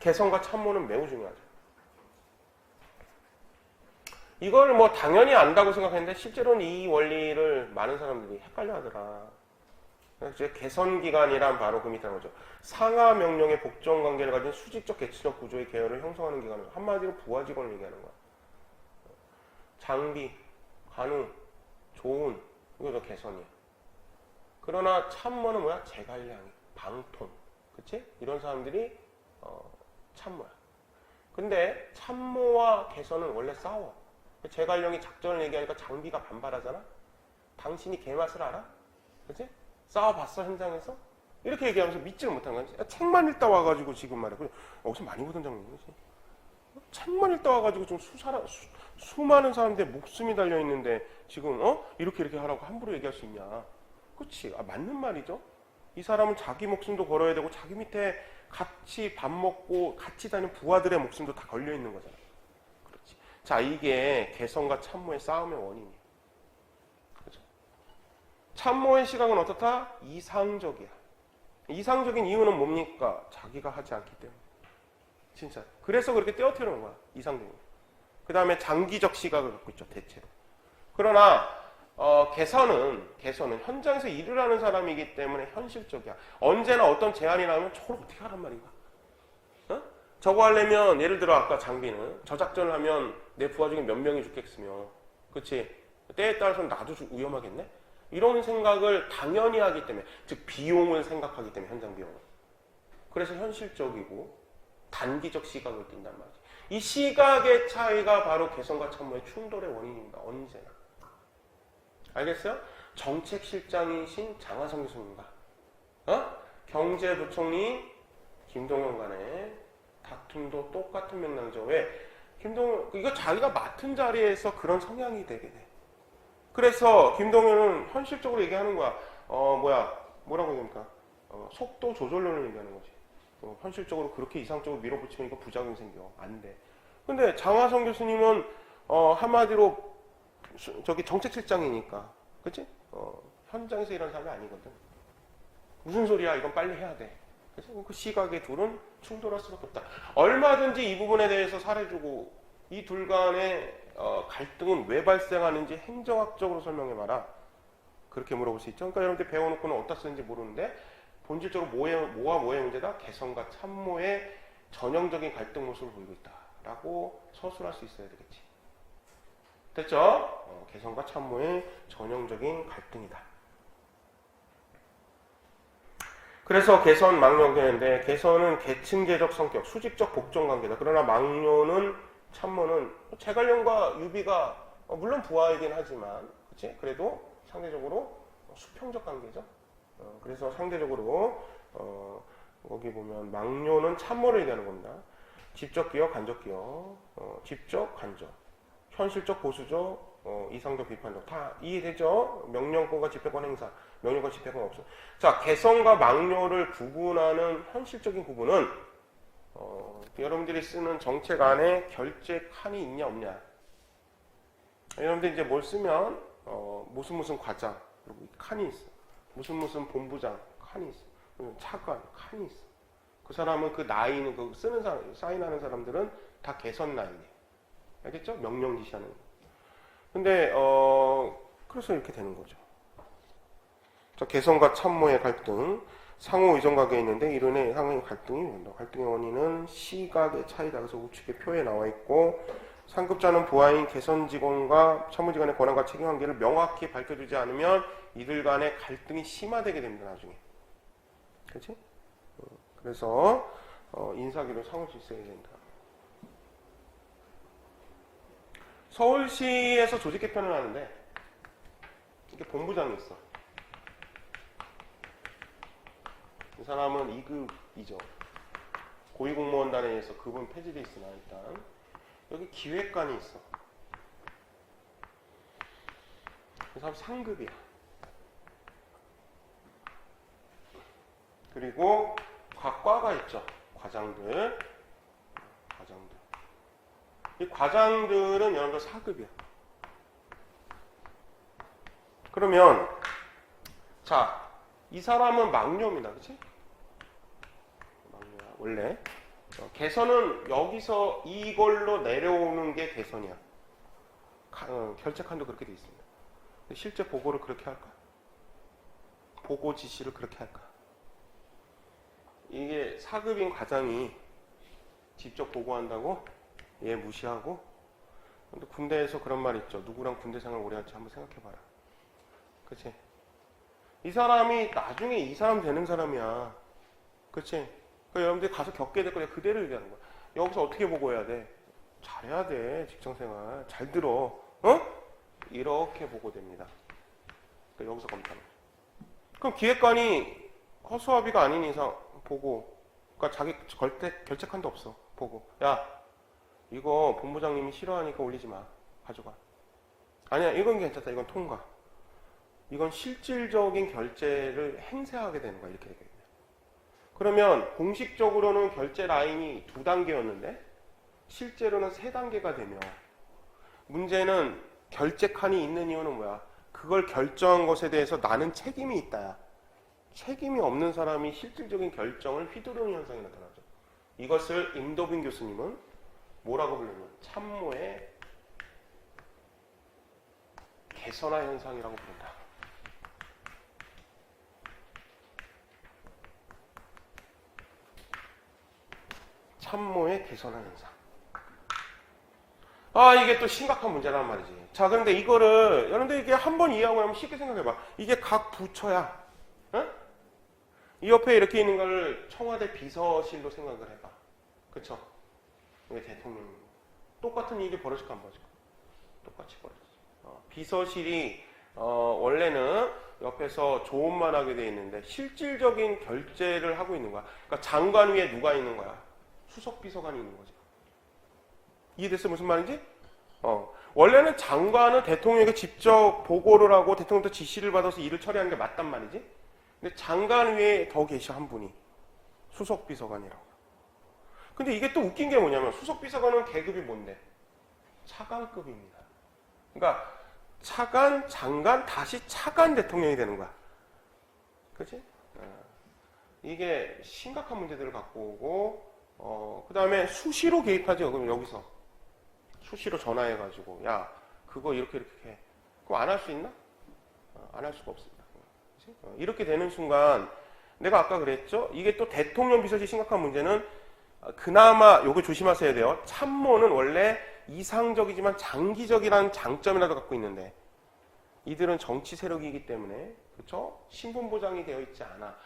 개성과 참모는 매우 중요하죠. 이걸 뭐 당연히 안다고 생각했는데 실제로는 이 원리를 많은 사람들이 헷갈려 하더라. 이제 개선기관이란 바로 그 밑에 거죠. 상하 명령의 복종 관계를 가진 수직적 계층적 구조의 계열을 형성하는 기관을 한마디로 부하 직원을 얘기하는 거야. 장비, 간우, 조운, 이거 개선이야. 그러나 참모는 뭐야? 제갈량이, 방통, 그치? 이런 사람들이 참모야. 근데 참모와 개선은 원래 싸워. 제갈량이 작전을 얘기하니까 장비가 반발하잖아. 당신이 개맛을 알아? 그치? 싸워봤어 현장에서? 이렇게 얘기하면서 믿지를 못하는 거야. 책만 읽다 와가지고 지금 말이야. 어디서 많이 보던 장면이지. 책만 읽다 와가지고 좀 수많은 사람들의 목숨이 달려있는데 지금 이렇게 하라고 함부로 얘기할 수 있냐. 그치? 맞는 말이죠. 이 사람은 자기 목숨도 걸어야 되고 자기 밑에 같이 밥 먹고 같이 다니는 부하들의 목숨도 다 걸려있는 거잖아. 그렇지. 자, 이게 개성과 참모의 싸움의 원인이에요. 그렇죠? 참모의 시각은 어떻다? 이상적이야. 이상적인 이유는 뭡니까? 자기가 하지 않기 때문에. 진짜. 그래서 그렇게 떼어뜨리는 거야. 이상적인. 그 다음에 장기적 시각을 갖고 있죠. 대체로. 그러나 개선은 현장에서 일을 하는 사람이기 때문에 현실적이야. 언제나 어떤 제안이 나오면 저걸 어떻게 하란 말인가? 저거 하려면 예를 들어 아까 장비는 저 작전을 하면 내 부하 중에 몇 명이 죽겠으며, 그치? 때에 따라서는 나도 위험하겠네? 이런 생각을 당연히 하기 때문에, 즉 비용을 생각하기 때문에 현장 비용을. 그래서 현실적이고 단기적 시각을 띈단 말이지. 이 시각의 차이가 바로 개선과 참모의 충돌의 원인입니다. 언제나. 알겠어요? 정책실장이신 장하성 교수님과 경제부총리 김동연 간의 다툼도 똑같은 맥락이죠. 왜? 김동연, 이거 자기가 맡은 자리에서 그런 성향이 되게 돼. 그래서 김동연은 현실적으로 얘기하는 거야. 뭐라고 얘기합니까? 속도 조절론을 얘기하는 거지. 현실적으로 그렇게 이상적으로 밀어붙이면 이거 부작용이 생겨. 안 돼. 근데 장하성 교수님은 한마디로 저기 정책실장이니까, 그치? 현장에서 일하는 사람이 아니거든. 무슨 소리야? 이건 빨리 해야 돼. 그치? 그 시각의 둘은 충돌할 수밖에 없다. 얼마든지 이 부분에 대해서 사례주고 이 둘 간의 갈등은 왜 발생하는지 행정학적으로 설명해봐라. 그렇게 물어볼 수 있죠. 그러니까 여러분들 배워놓고는 어디다 쓰는지 모르는데 본질적으로 뭐와 뭐의 문제다? 개선과 참모의 전형적인 갈등 모습을 보이고 있다라고 서술할 수 있어야 되겠지. 됐죠? 개선과 참모의 전형적인 갈등이다. 그래서 개선, 망료계인데 개선은 계층계적 성격, 수직적 복종 관계다. 그러나 망료는 참모는 제갈량과 유비가 물론 부하이긴 하지만, 그치? 그래도 상대적으로 수평적 관계죠. 그래서 상대적으로 거기 보면 망료는 참모를 얘기하는 겁니다. 직접 기여, 간접 기여, 직접, 간접, 현실적, 보수적, 이상적, 비판적 다 이해되죠? 명령권과 집행권 행사, 명령권, 집행권 없어. 자, 개성과 망료를 구분하는 현실적인 구분은 여러분들이 쓰는 정책 안에 결제 칸이 있냐 없냐. 여러분들이 이제 뭘 쓰면 무슨 과장 그리고 칸이 있어. 무슨 본부장 칸이 있어. 차관 칸이 있어. 그 사람은 그 나이는 그 쓰는 사람, 사인하는 사람들은 다 개선 라인이에요. 알겠죠? 명령 지시하는. 근데 그래서 이렇게 되는 거죠. 자, 개선과 참모의 갈등, 상호 의존 관계에 있는데 이론의 상호 갈등이 된다. 갈등의 원인은 시각의 차이다. 그래서 우측에 표에 나와 있고, 상급자는 부하인 개선 직원과 참모 직원의 권한과 책임 관계를 명확히 밝혀주지 않으면 이들 간의 갈등이 심화되게 됩니다. 나중에. 그렇지? 그래서 인사기로 상호 질서가 된다. 서울시에서 조직 개편을 하는데 이렇게 본부장이 있어. 이 사람은 2급이죠. 고위공무원단에 의해서 급은 폐지돼 있으나 일단 여기 기획관이 있어. 이 사람 상급이야. 그리고 각 과가 있죠. 과장들. 이 과장들은 여러분들 4급이야. 그러면 자, 이 사람은 망료입니다. 그치? 망료야. 원래 개선은 여기서 이걸로 내려오는 게 개선이야. 결제칸도 그렇게 돼 있습니다. 근데 실제 보고를 그렇게 할까? 보고 지시를 그렇게 할까? 이게 4급인 과장이 직접 보고한다고? 얘 무시하고? 근데 군대에서 그런 말 있죠. 누구랑 군대 생활 오래 할지 한번 생각해봐라. 그치? 이 사람이 나중에 이 사람 되는 사람이야. 그치? 그러니까 여러분들이 가서 겪게 될 거야. 그대로 얘기하는 거야. 여기서 어떻게 보고해야 돼? 잘해야 돼. 직장생활. 잘 들어. 이렇게 보고됩니다. 그러니까 여기서 검토하는 거야. 그럼 기획관이 허수아비가 아닌 이상 보고, 그러니까 자기 결책한도 없어. 보고. 야, 이거 본부장님이 싫어하니까 올리지 마. 가져가. 아니야, 이건 괜찮다. 이건 통과. 이건 실질적인 결제를 행사하게 되는 거야. 이렇게 되거든요. 그러면 공식적으로는 결제 라인이 2단계였는데 실제로는 3단계가 되며, 문제는 결제 칸이 있는 이유는 뭐야? 그걸 결정한 것에 대해서 나는 책임이 있다야. 책임이 없는 사람이 실질적인 결정을 휘두르는 현상이 나타나죠. 이것을 임도빈 교수님은 뭐라고 부르냐면 참모의 개선화 현상이라고 부른다. 참모의 개선화 현상. 이게 또 심각한 문제란 말이지. 자, 그런데 이거를 여러분들 이게 한번 이해하고 나면 쉽게 생각해봐. 이게 각 부처야. 이 옆에 이렇게 있는 걸 청와대 비서실로 생각을 해봐. 그쵸? 이게 대통령. 똑같은 일이 벌어질까 안 벌어질까? 똑같이 벌어지죠. 비서실이 원래는 옆에서 조언만 하게 돼 있는데 실질적인 결제를 하고 있는 거야. 그러니까 장관 위에 누가 있는 거야? 수석 비서관이 있는 거지. 이해됐어? 무슨 말인지? 원래는 장관은 대통령에게 직접 보고를 하고 대통령부터 지시를 받아서 일을 처리하는 게 맞단 말이지. 근데 장관 위에 더 계셔 한 분이. 수석 비서관이라고. 근데 이게 또 웃긴 게 뭐냐면 수석 비서관은 계급이 뭔데? 차관급입니다. 그러니까 차관, 장관, 다시 차관 대통령이 되는 거야. 그치? 이게 심각한 문제들을 갖고 오고, 그 다음에 수시로 개입하죠. 그럼 여기서. 수시로 전화해가지고, 야, 그거 이렇게 해. 그거 안 할 수 있나? 안 할 수가 없습니다. 그치? 이렇게 되는 순간, 내가 아까 그랬죠? 이게 또 대통령 비서실 심각한 문제는, 그나마, 요거 조심하셔야 돼요. 참모는 원래 이상적이지만 장기적이라는 장점이라도 갖고 있는데, 이들은 정치 세력이기 때문에, 그쵸? 신분 보장이 되어 있지 않아.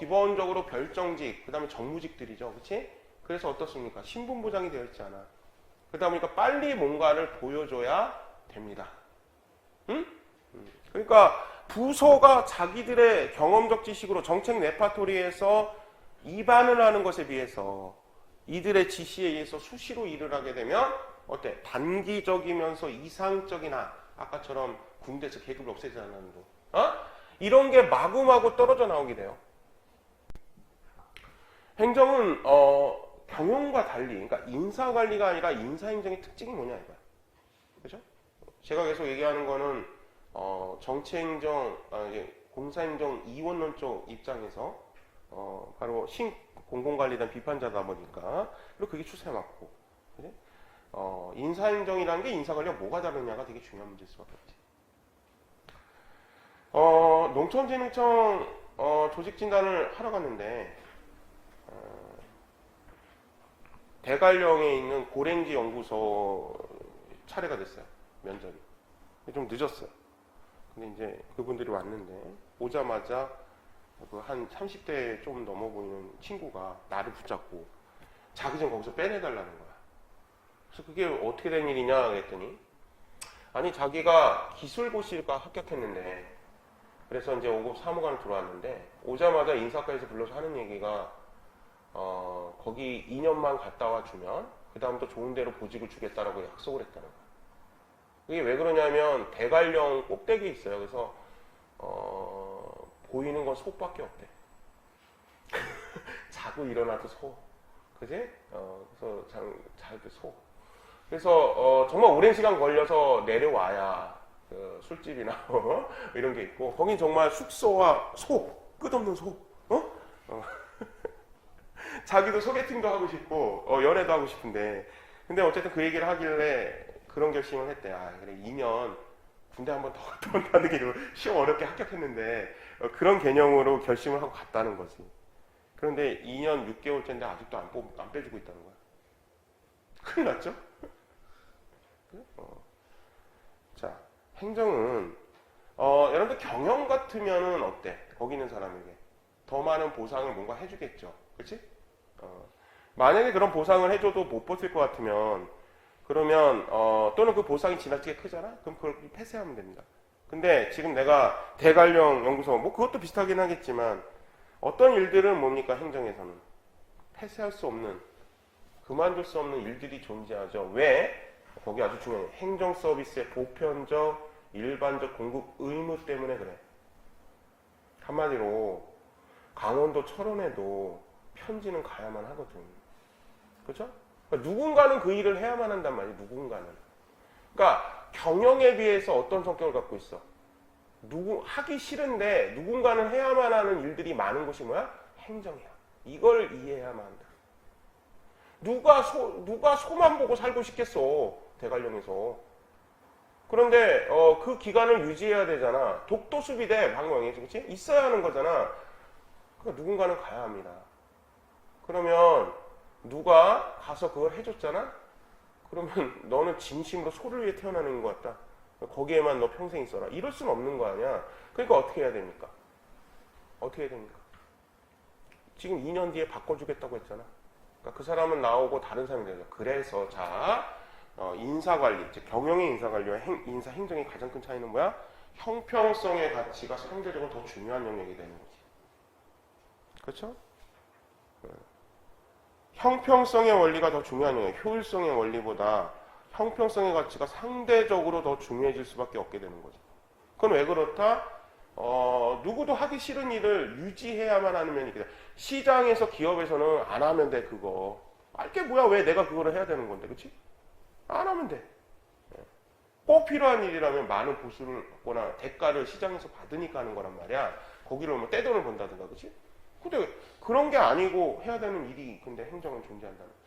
기본적으로 별정직, 그 다음에 정무직들이죠. 그치? 그래서 어떻습니까? 신분 보장이 되어 있지 않아. 그러다 보니까 빨리 뭔가를 보여줘야 됩니다. 응? 그러니까 부서가 자기들의 경험적 지식으로 정책 레파토리에서 입안을 하는 것에 비해서 이들의 지시에 의해서 수시로 일을 하게 되면 어때? 단기적이면서 이상적이나 아까처럼 군대에서 계급을 없애지 않았는데 이런 게 마구마구 떨어져 나오게 돼요. 행정은 경영과 달리, 그러니까 인사관리가 아니라 인사행정의 특징이 뭐냐 이거야. 그죠? 제가 계속 얘기하는 거는 정치행정, 공사행정 이원론 쪽 입장에서 바로 신공공관리에 대한 비판자다 보니까 그리고 그게 추세에 맞고, 그래? 인사행정이라는 게 인사관리와 뭐가 다르냐가 되게 중요한 문제일 수밖에 없지. 농촌진흥청 조직진단을 하러 갔는데 대관령에 있는 고랭지 연구소 차례가 됐어요. 면접이. 좀 늦었어요. 근데 이제 그분들이 왔는데 오자마자 그 한 30대 좀 넘어 보이는 친구가 나를 붙잡고 자기 좀 거기서 빼내달라는 거야. 그래서 그게 어떻게 된 일이냐 그랬더니 아니 자기가 기술고시가 합격했는데 그래서 이제 5급 사무관을 들어왔는데 오자마자 인사과에서 불러서 하는 얘기가 거기 2년만 갔다 와 주면 그 다음부터 좋은 데로 보직을 주겠다라고 약속을 했다는 거야. 이게 왜 그러냐면 대관령 꼭대기에 있어요. 그래서 보이는 건 소밖에 없대. 자고 일어나도 소. 그지? 그래서 자고 소. 그래서 정말 오랜 시간 걸려서 내려와야 그 술집이나 이런 게 있고 거긴 정말 숙소와 소, 끝없는 소. 자기도 소개팅도 하고 싶고 연애도 하고 싶은데 근데 어쨌든 그 얘기를 하길래 그런 결심을 했대. 아 그래 2년 군대 한번 더 갔다 온다는 게 시험 어렵게 합격했는데 그런 개념으로 결심을 하고 갔다는 거지. 그런데 2년 6개월째인데 아직도 안 빼주고 있다는 거야. 큰일 났죠? 자, 행정은 여러분들 경영 같으면은 어때? 거기 있는 사람에게 더 많은 보상을 뭔가 해주겠죠. 그렇지? 만약에 그런 보상을 해줘도 못 버틸 것 같으면 그러면 또는 그 보상이 지나치게 크잖아? 그럼 그걸 폐쇄하면 됩니다. 근데 지금 내가 대관령 연구소 뭐 그것도 비슷하긴 하겠지만 어떤 일들은 뭡니까? 행정에서는 폐쇄할 수 없는 그만둘 수 없는 일들이 존재하죠. 왜? 거기 아주 중요해. 행정 서비스의 보편적 일반적 공급 의무 때문에 그래. 한마디로 강원도 철원에도 편지는 가야만 하거든. 그렇죠? 그러니까 누군가는 그 일을 해야만 한단 말이에요. 누군가는. 그러니까 경영에 비해서 어떤 성격을 갖고 있어? 하기 싫은데 누군가는 해야만 하는 일들이 많은 곳이 뭐야? 행정이야. 이걸 이해해야만 한다. 누가 소만 보고 살고 싶겠어. 대관령에서. 그런데 그 기간을 유지해야 되잖아. 독도수비대 방광에서 그렇지? 있어야 하는 거잖아. 그러니까 누군가는 가야 합니다. 그러면 누가 가서 그걸 해줬잖아? 그러면 너는 진심으로 소를 위해 태어나는 것 같다. 거기에만 너 평생 있어라. 이럴 수는 없는 거 아니야. 그러니까 어떻게 해야 됩니까? 어떻게 해야 됩니까? 지금 2년 뒤에 바꿔주겠다고 했잖아. 그러니까 그 사람은 나오고 다른 사람이 되죠. 그래서 자 인사관리, 즉 경영의 인사관리와 인사행정의 가장 큰 차이는 뭐야? 형평성의 가치가 상대적으로 더 중요한 영역이 되는 거지. 그렇죠? 형평성의 원리가 더 중요한 영역, 효율성의 원리보다 형평성의 가치가 상대적으로 더 중요해질 수밖에 없게 되는 거죠. 그건 왜 그렇다? 누구도 하기 싫은 일을 유지해야만 하는 면이 있겠다. 시장에서 기업에서는 안 하면 돼 그거. 알게 뭐야 왜 내가 그거를 해야 되는 건데, 그렇지? 안 하면 돼. 꼭 필요한 일이라면 많은 보수를 받거나 대가를 시장에서 받으니까 하는 거란 말이야. 거기로 뭐 떼돈을 번다든가, 그렇지? 근데 그런 게 아니고 해야 되는 일이 근데 행정은 존재한다는 거죠.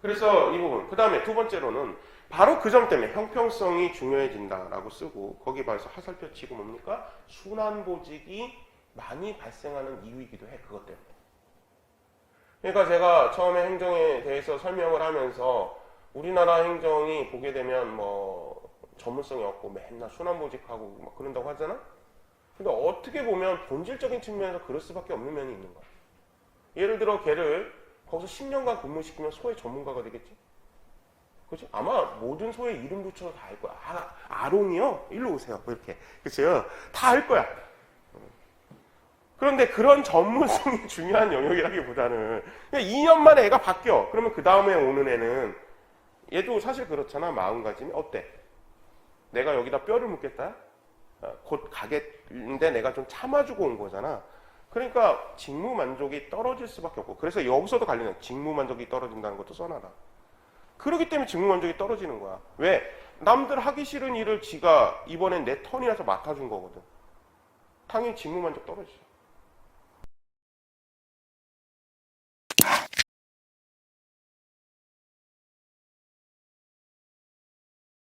그래서 이 부분. 그 다음에 두 번째로는 바로 그 점 때문에 형평성이 중요해진다라고 쓰고 거기 봐서 하살표 치고 뭡니까? 순환보직이 많이 발생하는 이유이기도 해. 그것 때문에. 그러니까 제가 처음에 행정에 대해서 설명을 하면서 우리나라 행정이 보게 되면 뭐 전문성이 없고 맨날 순환보직하고 막 그런다고 하잖아? 근데 어떻게 보면 본질적인 측면에서 그럴 수밖에 없는 면이 있는 거야. 예를 들어 걔를 거기서 10년간 근무시키면 소의 전문가가 되겠지? 그치? 아마 모든 소의 이름 붙여서 다 알 거야. 아롱이요? 일로 오세요. 이렇게. 그치요? 다 알 거야. 그런데 그런 전문성이 중요한 영역이라기보다는 그냥 2년 만에 애가 바뀌어. 그러면 그 다음에 오는 애는 얘도 사실 그렇잖아. 마음가짐이. 어때? 내가 여기다 뼈를 묻겠다? 곧 가겠는데 내가 좀 참아주고 온 거잖아. 그러니까 직무 만족이 떨어질 수밖에 없고 그래서 여기서도 관련해. 직무 만족이 떨어진다는 것도 써놔라. 그렇기 때문에 직무 만족이 떨어지는 거야. 왜? 남들 하기 싫은 일을 지가 이번엔 내 턴이라서 맡아준 거거든. 당연히 직무 만족 떨어지죠.